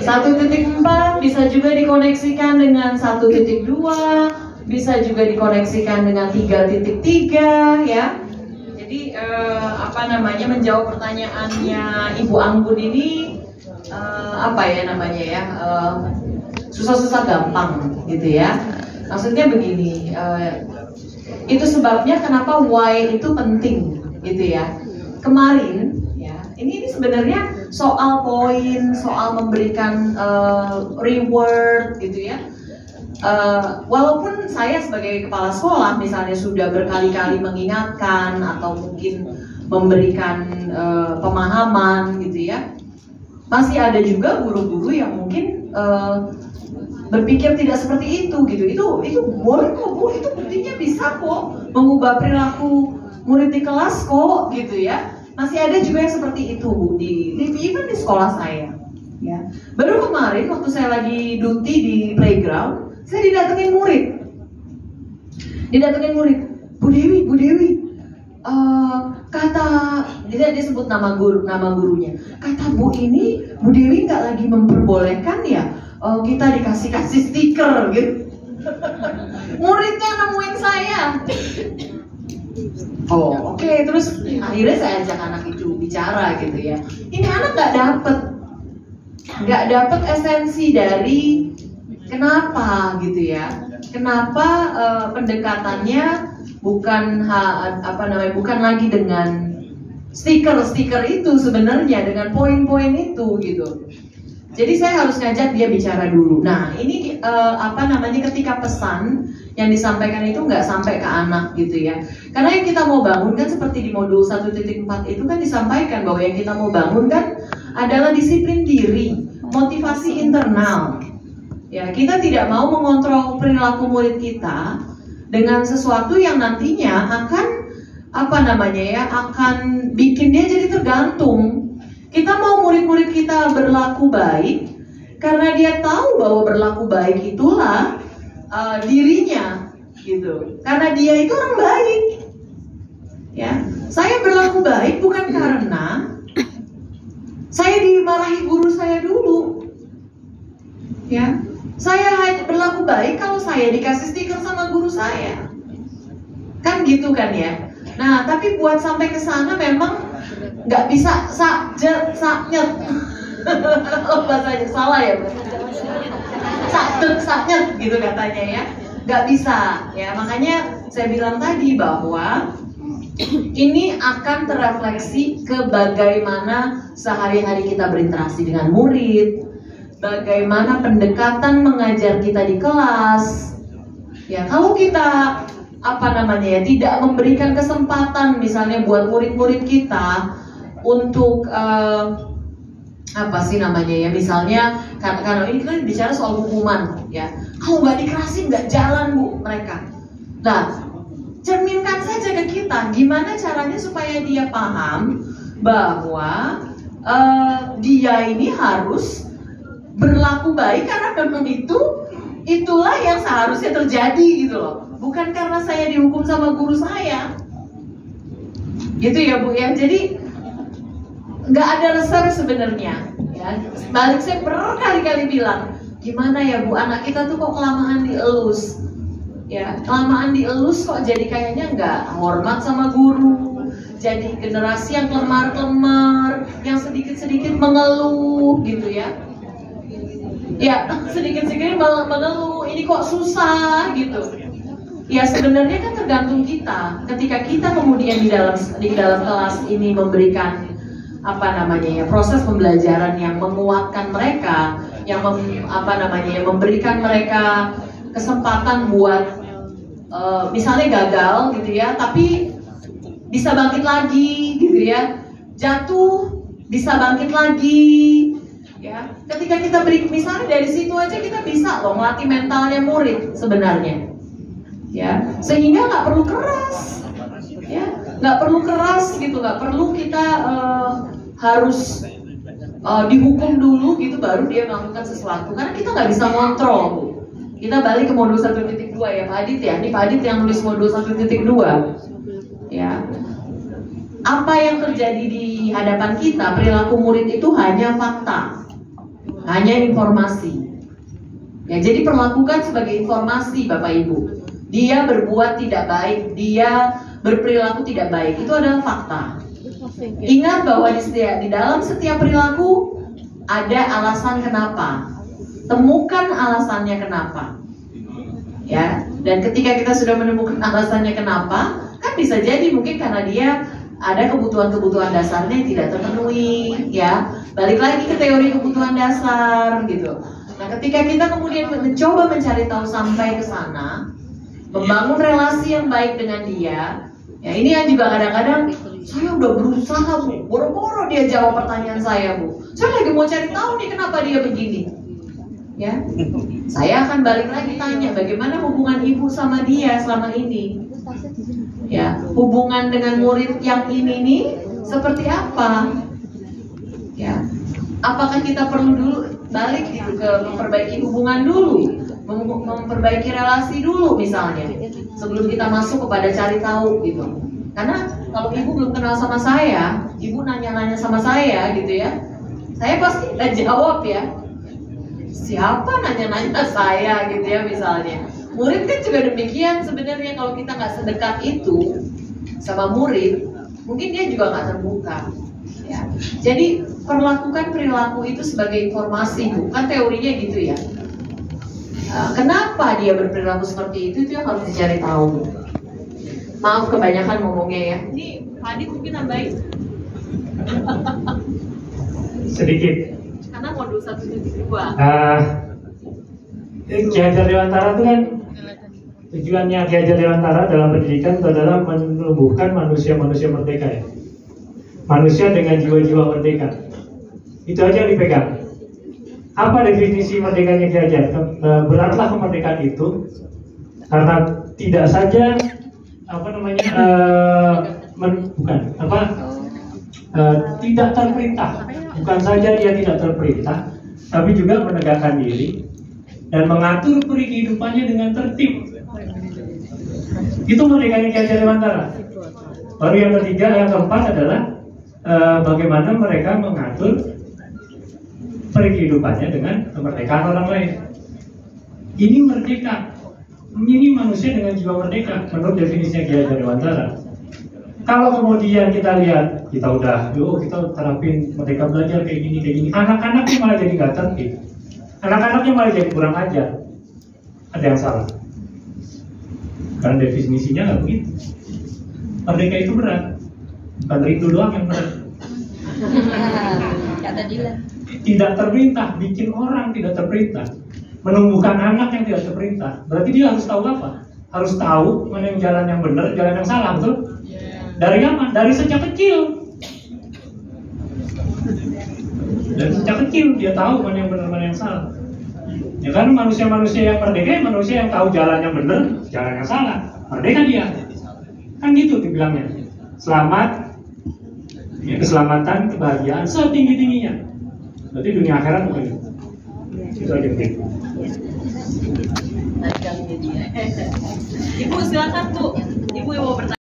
1.4 bisa juga dikoneksikan dengan 1.2, bisa juga dikoneksikan dengan 3.3 ya. Jadi menjawab pertanyaannya Ibu Anggun ini susah-susah gampang gitu ya. Maksudnya begini, itu sebabnya kenapa why itu penting gitu ya. Kemarin ya, ini sebenarnya soal poin, soal memberikan reward gitu ya. Walaupun saya sebagai kepala sekolah misalnya sudah berkali-kali mengingatkan atau mungkin memberikan pemahaman gitu ya, masih ada juga guru-guru yang mungkin berpikir tidak seperti itu gitu. Itu boleh kok Bu, itu buktinya bisa kok mengubah perilaku murid di kelas kok gitu ya. Masih ada juga yang seperti itu Bu, even di sekolah saya ya. Baru kemarin waktu saya lagi duty di playground, saya didatengin murid, Bu Dewi, kata dia sebut nama gurunya, kata Bu Dewi nggak lagi memperbolehkan ya kita dikasih stiker gitu. Muridnya nemuin saya. Oke. Terus akhirnya saya ajak anak itu bicara gitu ya. Ini anak nggak dapet esensi dari kenapa gitu ya? Kenapa pendekatannya bukan lagi dengan stiker itu sebenarnya, dengan poin-poin itu gitu. Jadi saya harus ngajak dia bicara dulu. Nah ini ketika pesan yang disampaikan itu nggak sampai ke anak gitu ya. Karena yang kita mau bangun kan seperti di modul 1.4 itu kan disampaikan bahwa yang kita mau bangun kan adalah disiplin diri, motivasi internal. Ya, kita tidak mau mengontrol perilaku murid kita dengan sesuatu yang nantinya akan akan bikin dia jadi tergantung. Kita mau murid-murid kita berlaku baik karena dia tahu bahwa berlaku baik itulah dirinya gitu. Karena dia itu orang baik. Ya, saya berlaku baik bukan karena saya dimarahi guru saya dulu. Ya. Saya hanya berlaku baik kalau saya dikasih stiker sama guru saya. Kan gitu kan ya. Nah, tapi buat sampai ke sana memang nggak bisa saknyet. Bahasanya salah ya, saknyet gitu katanya ya. Nggak bisa ya. Makanya saya bilang tadi bahwa ini akan terefleksi ke bagaimana sehari-hari kita berinteraksi dengan murid, bagaimana pendekatan mengajar kita di kelas. Ya, kalau kita tidak memberikan kesempatan misalnya buat murid-murid kita untuk misalnya karena ini kita bicara soal hukuman ya. Kalau nggak dikerasin nggak jalan Bu mereka. Nah, cerminkan saja ke kita gimana caranya supaya dia paham bahwa dia ini harus berlaku baik karena memang itulah yang seharusnya terjadi gitu loh. Bukan karena saya dihukum sama guru saya. Gitu ya Bu ya. Jadi nggak ada resep sebenarnya ya. Balik saya berkali-kali bilang, gimana ya Bu, anak kita tuh kok kelamaan dielus. Ya, kelamaan dielus kok jadi kayaknya nggak hormat sama guru. Jadi generasi yang kelemar-kelemar, yang sedikit-sedikit mengeluh gitu ya. Ya, sedikit-sedikit mengeluh, ini kok susah gitu. Ya sebenarnya kan tergantung kita. Ketika kita kemudian di dalam kelas ini memberikan proses pembelajaran yang menguatkan mereka, yang memberikan mereka kesempatan buat misalnya gagal gitu ya, tapi bisa bangkit lagi gitu ya. Jatuh bisa bangkit lagi. Ya, ketika kita beri, misalnya dari situ aja kita bisa loh melatih mentalnya murid sebenarnya, ya, sehingga nggak perlu keras, ya, nggak perlu keras gitu, nggak perlu kita harus dihukum dulu gitu baru dia melakukan sesuatu, karena kita nggak bisa ngontrol. Kita balik ke modul 1.2 ya Pak Adit ya, ini Pak Adit yang nulis modul 1.2, ya. Apa yang terjadi di hadapan kita, perilaku murid itu hanya fakta. hanya informasi. Ya, jadi perlakukan sebagai informasi Bapak Ibu. Dia berbuat tidak baik, dia berperilaku tidak baik, itu adalah fakta. Ingat bahwa di dalam setiap perilaku ada alasan kenapa. Temukan alasannya kenapa. Ya, dan ketika kita sudah menemukan alasannya kenapa, kan bisa jadi mungkin karena dia ada kebutuhan-kebutuhan dasarnya yang tidak terpenuhi, ya. Balik lagi ke teori kebutuhan dasar gitu. Nah, ketika kita kemudian mencoba mencari tahu sampai ke sana, membangun relasi yang baik dengan dia, ya ini yang juga kadang-kadang saya udah berusaha Bu, boro-boro dia jawab pertanyaan saya Bu. Saya lagi mau cari tahu nih kenapa dia begini. Ya, saya akan balik lagi tanya bagaimana hubungan ibu sama dia selama ini. Ya, hubungan dengan murid yang ini nih seperti apa? Ya, apakah kita perlu dulu balik gitu ke memperbaiki hubungan dulu, memperbaiki relasi dulu misalnya, sebelum kita masuk kepada cari tahu gitu. Karena kalau ibu belum kenal sama saya, ibu nanya-nanya sama saya gitu ya, saya pasti udah jawab ya. Siapa nanya-nanya saya gitu ya misalnya. Murid kan juga demikian sebenarnya, kalau kita nggak sedekat itu sama murid, mungkin dia juga nggak terbuka. Ya. Jadi perlakukan perilaku itu sebagai informasi, bukan teorinya gitu ya. Kenapa dia berperilaku seperti itu yang harus dicari tahu. Maaf kebanyakan ngomongnya ya. Ini Fadi mungkin nambahin sedikit. Karena modul 172. Ki Hajar Dewantara itu kan tujuannya Ki Hajar Dewantara dalam pendidikan itu adalah menumbuhkan manusia-manusia merdeka ya. Manusia dengan jiwa-jiwa merdeka. Itu aja yang dipegang. Apa definisi merdekanya Ki Hajar? Beratlah kemerdekaan itu karena tidak saja tidak terperintah. Bukan saja dia tidak terperintah, tapi juga menegakkan diri dan mengatur kehidupannya dengan tertib. Itu merdekanya Ki Hajar Dewantara. Baru yang ketiga, yang keempat adalah bagaimana mereka mengatur kehidupannya dengan kemerdekaan orang lain. Ini merdeka. Ini manusia dengan jiwa merdeka menurut definisinya Ki Hajar Dewantara. Kalau kemudian kita lihat, kita udah, kita terapin merdeka belajar kayak gini, anak-anaknya malah jadi nggak tertib, anak-anaknya malah jadi kurang ajar. Ada yang salah. Karena definisinya nggak begitu. Merdeka itu berat, bukan itu doang yang berat. Tidak terperintah, bikin orang tidak terperintah, menumbuhkan anak yang tidak terperintah. Berarti dia harus tahu apa? Harus tahu mana yang jalan yang benar, jalan yang salah, betul? Dari apa? Dari sejak kecil. Dari sejak kecil dia tahu mana yang benar, mana yang salah. Ya kan manusia-manusia yang merdeka, manusia yang tahu jalan yang benar, jalan yang salah. Merdeka dia. Kan gitu dibilangnya. Selamat, ya, keselamatan, kebahagiaan setinggi-tingginya. Berarti dunia akhirat bukan itu. Itu aja. Ibu silakan Bu. Ibu yang mau bertanya.